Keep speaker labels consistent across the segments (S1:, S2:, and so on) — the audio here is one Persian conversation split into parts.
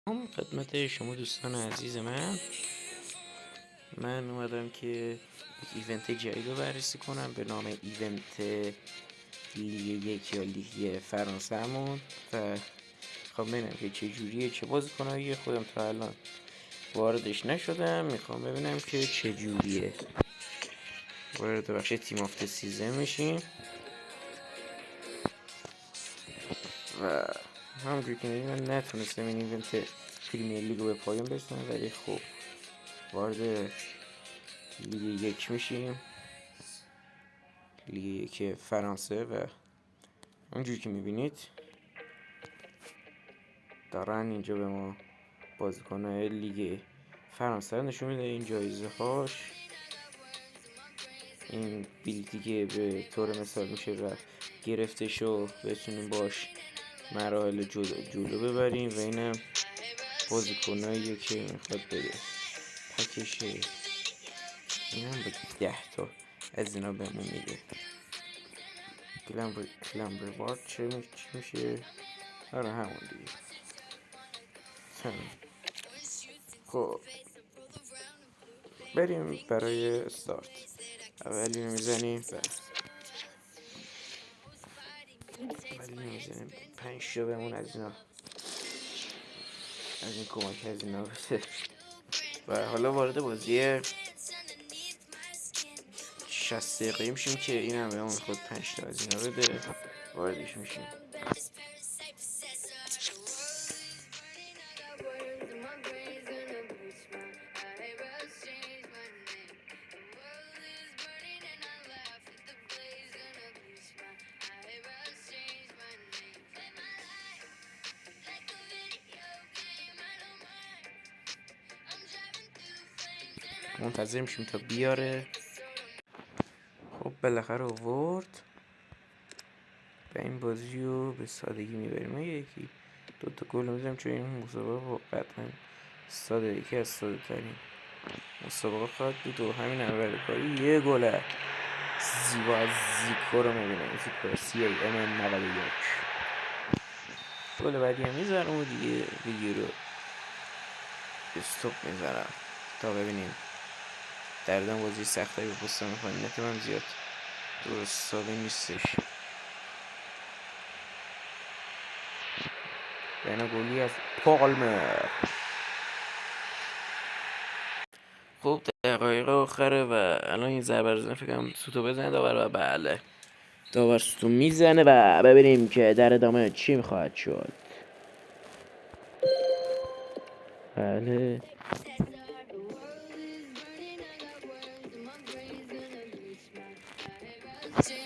S1: خدمت شما دوستان عزیز من اومدم که یک ایونت جدید رو بررسی کنم به نام ایونت لیگ یک یا لیگ فرانسهمون و میخوام ببینم که چه جوریه، چه بازیکنایی خودم تا الان واردش نشدم. میخوام ببینم که چه جوریه. وارد بخش تیم آفت سیزن میشیم و همونجور که میدونم من نتونستم این ایونت پریمیر لیگ رو به پایان برسونم، ولی خب وارد لیگ یک میشیم، لیگ یک فرانسه، و اونجوری که میبینید دارن اینجا به ما بازیکن‌های لیگ فرانسه نشون میده. این جایزه هاش، این بیلدی که به طور مثال میشه و گرفتش رو بتونیم باش مراحل جلو ببریم، و اینم بازیکنایی که میخواد بده پکشه. این هم به 10 تا از اینا بهمون میده. کلمبر وارد چی میشه؟ آره همون دیگه. خب بریم برای استارت. اولی میزنیم 5 تا بهمون از اینا، از این کمک از اینا بده. و حالا وارد بازی 60 دقیقه میشیم که این هم بهمون خود 5 تا از اینا بده. واردش میشیم. منتظر میشیم تا بیاره. خب بالاخره آورد و این بازی رو به سادگی میبریم. یکی دوتا گل میزنیم چون این مسابقه قطعا یکی از ساده ترین مسابقه خواهد بود و همین اول کاری یه گل زیبا از زیکو رو میبینیم. زیکو CAM 91. گل بعدی هم میزنم و دیگه ویدیو رو استوب میذارم تا ببینیم. دردم بازی سختایی به پستم میکنم، نت من زیاد درست حسابی نیستش. بنا گلی از پالمر. خب دقایق آخره و الان این ضربه رو فکرم سوتو بزنه داور و بله داور سوتو میزنه و ببینیم که در ادامه چی میخواهد شد. بله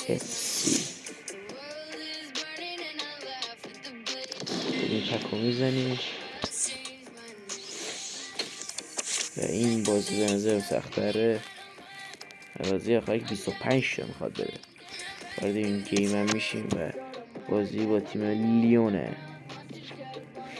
S1: کسی این تکو میزنیش و این بازی به نظر سختره. بازی آخری 25 تا میخواد بده. وارد این گیم هم میشیم و بازی با تیم لیون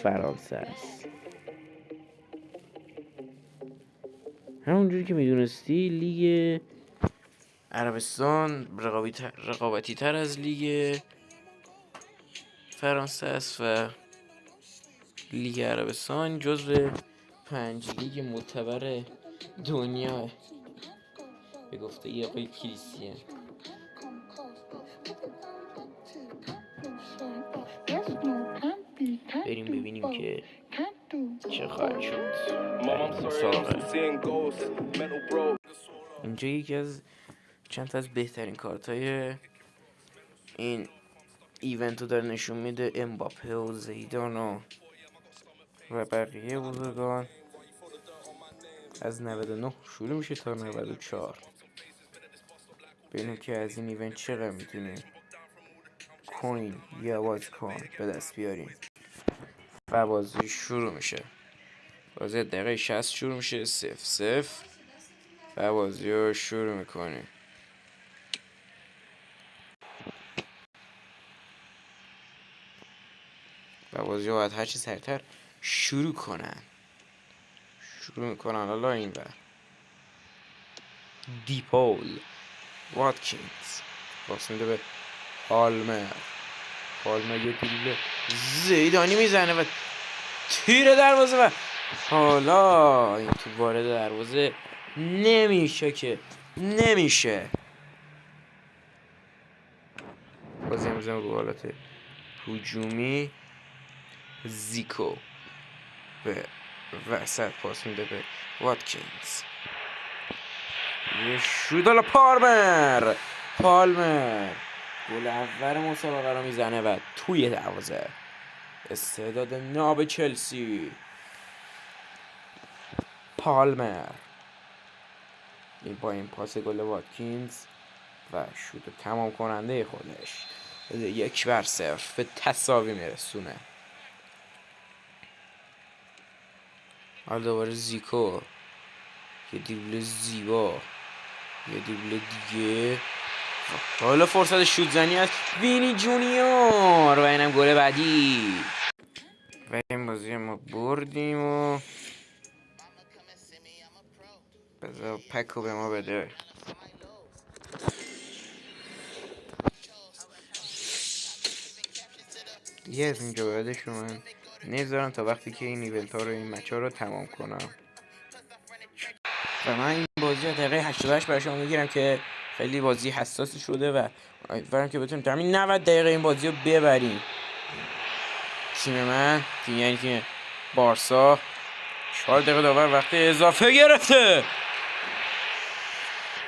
S1: فرانسه است. همونجوری که میدونستی لیگ عربستان رقابتی تر از لیگ فرانسه است و لیگ عربستان جزو 5 لیگ معتبر دنیا به گفته یه آقای کریستیان. بریم ببینیم که چه خواهد شد. اینجا یکی از چند تا از بهترین کارتای این ایونت رو داره نشون میده. امباپه و زیدان و بقیه بزرگان. از 99 شروع میشه تا 94. ببینیم که از این ایونت چقدر میتونیم کوین یا بازیکن به دست بیاریم. و بازی شروع میشه. بازی دقیقه 60 شروع میشه 0-0 و بازی رو شروع میکنیم. و بازی رو باید هرچی سریعتر شروع میکنن. حالا این بر دیپول واتکینز باس میده به پالمر یه گل زیدانی میزنه و تیر دروازه و حالا این تو وارد دروازه نمیشه که نمیشه. بازی هم رو حالت هجومی. زیکو به وسط پاس میده به واتکینز. یه شوت پالمر گل اول مسابقه رو میزنه و توی دروازه. استعداد ناب چلسی پالمر. این با این پاس گل واتکینز و شوت تمام کننده خودش 1-0 به تساوی میرسونه. حالا دوباره زیکو، یه دریبل زیبا، یه دریبل دیگه. حالا فرصت شوت زنی از وینی جونیور و اینم گل بعدی. و این بازی ما بردیم و بذار پکو به ما بده. دیگه از اینجا بعدش من نمیذارم تا وقتی که این ایونت ها رو این مچ ها رو تمام کنم. و من این بازی رو دقیقه 88 برای شما میگیرم که خیلی بازی حساسی شده و امیدوارم که بتونیم تا همین 90 دقیقه این بازی رو ببریم. تیم من یعنی تیم بارسا 4 دقیقه داور وقت اضافه گرفته.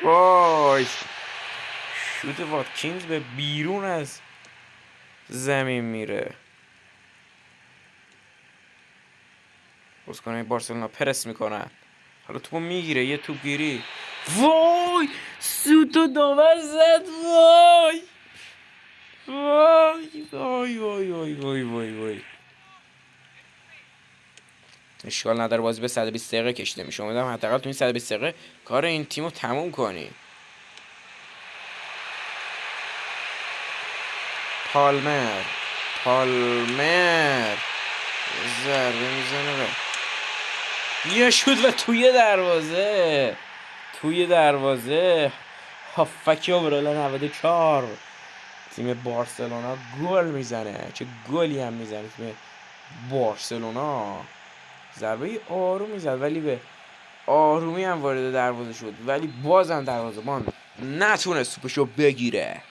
S1: وای شوت واتکینز به بیرون از زمین میره. بازیکنان بارسلونا پرس میکنن. حالا توپو میگیره، یه توپ گیری. وای سوتو داور زد. وای وای وای وای وای وای وای وای. اشکال نداره بازی به 120 دقیقه کشیده میشه. امیدوارم حداقل تو این 120 دقیقه کار این تیمو تموم کنی. پالمر ضربه میزنه و یه شوت و توی دروازه هافکی اوبرالا 94. تیم بارسلونا گل میزنه. چه گلی هم میزنه تیم بارسلونا. ضربه آروم میزد ولی به آرومی هم وارد دروازه شد ولی بازم دروازه‌بان نتونست توپشو بگیره.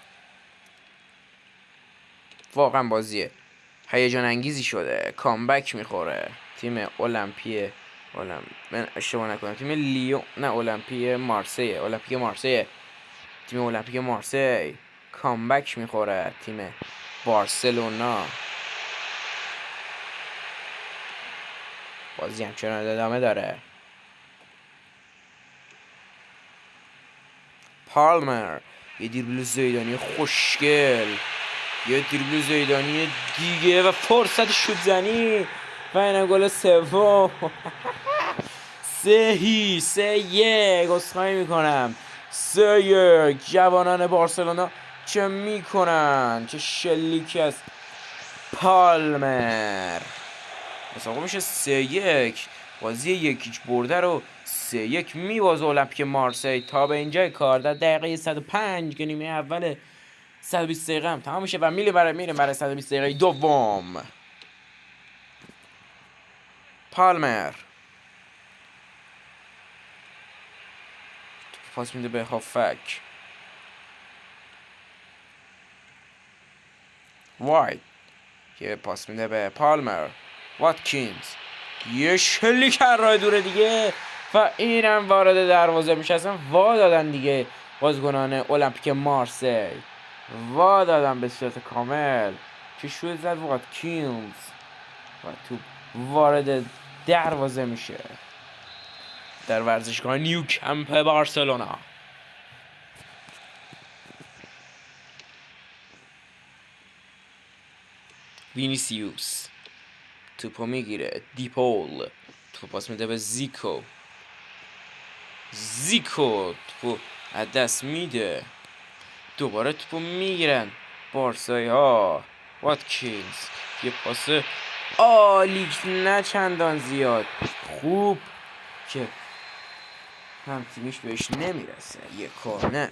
S1: واقعا بازیه هیجان انگیزی شده. کامبک میخوره تیم من اشتباه نکنم تیم لیون نه المپیک مارسی. تیم المپیک مارسی کامبک میخوره تیم بارسلونا. بازی همچنان ادامه داره. پالمر یه دریبل زیدانی خوشگل، یه دریبل زیدانی دیگه و فرصت شوت زنی و اینم گل سوم. 3-1 عذرخواهی میکنم. 3-1 جوانان بارسلونا چه میکنن؟ چه شلیکی از پالمر. مسابقه میشه 3-1. بازی 1-0 برده رو 3-1 میبازه المپیک مارسی. تا به اینجای کار در دقیقه 105 که نیمه اول 120 دقیقه هم تمام میشه و میریم برای 120 دقیقه دوم. پالمر پاس میده به هافک. وایت که پاس میده به پالمر. واتکینز یه شلیک راه دوره دیگه و اینم وارد دروازه میشه. اصلا وا دادن دیگه بازیکنان المپیک مارسی، وا دادن به صورت کامل. چه شوت زد واتکینز و تو وارد دروازه میشه در ورزشگاه نیوکمپ بارسلونا. وینیسیوس توپو میگیره. دیپول توپو پاس میده به زیکو توپو از دست میده. دوباره توپو میگیرن بارسایی ها. واتکینز یه پاس عالی نه چندان زیاد خوب که هم تیمیش بهش نمیرسه. یه کورنر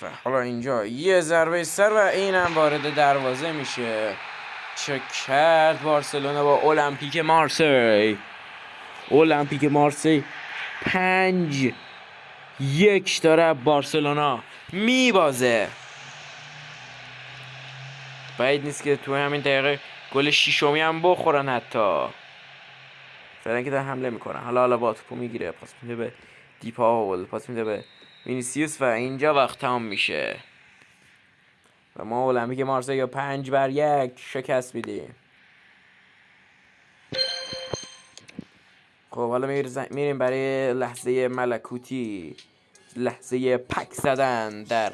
S1: و حالا اینجا یه ضربه سر و اینم وارد دروازه میشه. چه کرد بارسلونا با المپیک مارسی. المپیک مارسی 5-1 داره بارسلونا میبازه. بعید نیست که تو همین دقیقه گل شیشمی هم بخورن حتی. فعلا که دارن حمله میکنن. حالا با توپو میگیره، پاس میده به دیپاول، پاس میده به وینیسیوس و اینجا وقت تمام میشه و ما المپیک مارسی یا 5-1 شکست میدیم. خب حالا میریم برای لحظه ملکوتی، لحظه پک زدن در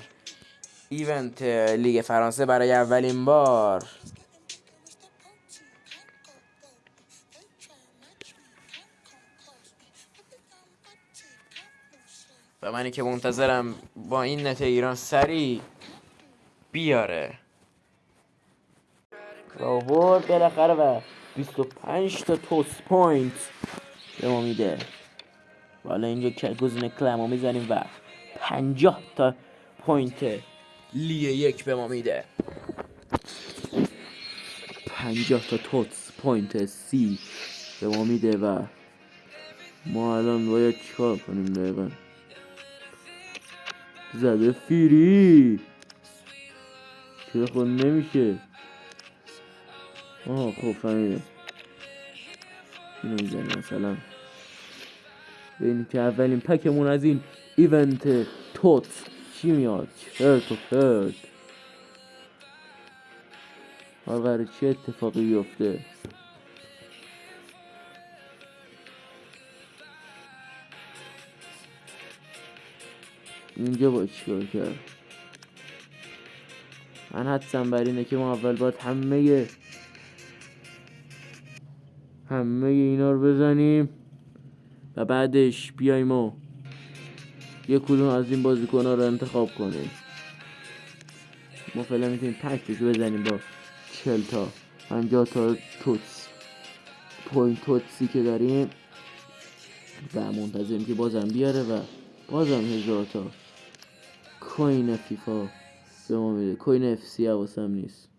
S1: ایونت لیگ فرانسه برای اولین بار. و منی که منتظرم با این نت ایران سری بیاره و آورد بالاخره و 25 تا توس پوینت به ما میده. و حالا اینجا که گزینه کلمو میزنیم و 50 تا پوینت لیگ 1 به ما میده. 50 تا توس پوینت سی به ما میده و ما الان باید چیکار کنیم دقیقا؟ زده فیری چرا خود نمیشه؟ آها خب فهمیدم. اینو میزنیم مثلا ببینیم که اولین پکمون از این ایونت توت چی میاد. چرت و پرت. حالا قراره چه اتفاقی بیفته؟ اینجا باید چیکار کرد؟ من حدسم بر اینه که ما اول باید همه اینا رو بزنیم و بعدش بیایم و یه کدوم از این بازیکن‌ها رو انتخاب کنیم. ما فعلا میتونیم پکش بزنیم با 40 تا 50 تا توتس پوینت توتسی که داریم و منتظریم که بازم بیاره و بازم 1000 تا کوین فیفا به ما میده. کوین اف سی حواسم نیست.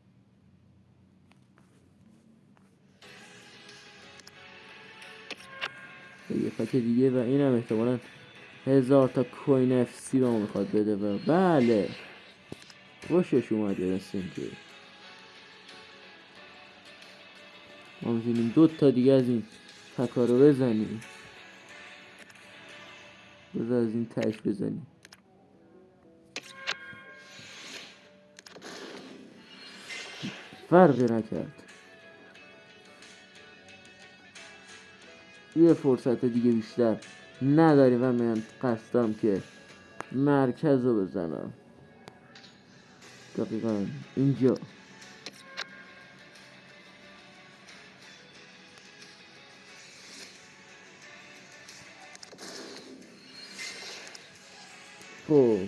S1: یه پک دیگه و اینم احتمالاً 1000 تا کوین اف سی به ما میخواد بده و بله خوشش اومد. درستیم که ما میتونیم 2 تا دیگه از این پکا رو بزنیم. بذار از این تش بزنیم. فرقی نکرد. یه فرصت دیگه بیشتر نداریم و من قصدم که مرکز رو بزنم دقیقا اینجا. خب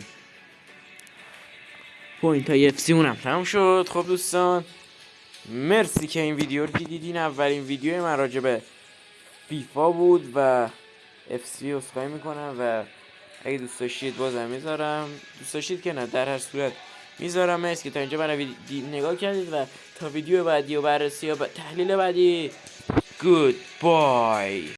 S1: پوینت های اف سی اونم تمام شد. خب دوستان مرسی که این ویدیو رو دیدین. اولین ویدیو من راجع به فیفا بود و اف سی اصخایی میکنم و اگه دوست داشتید بازم میذارم، دوست داشتید که نه، در هر صورت میذارم. مرسی که تا اینجا برای نگاه کردید و تا ویدیو بعدی و بررسی و تحلیل بعدی گود بای.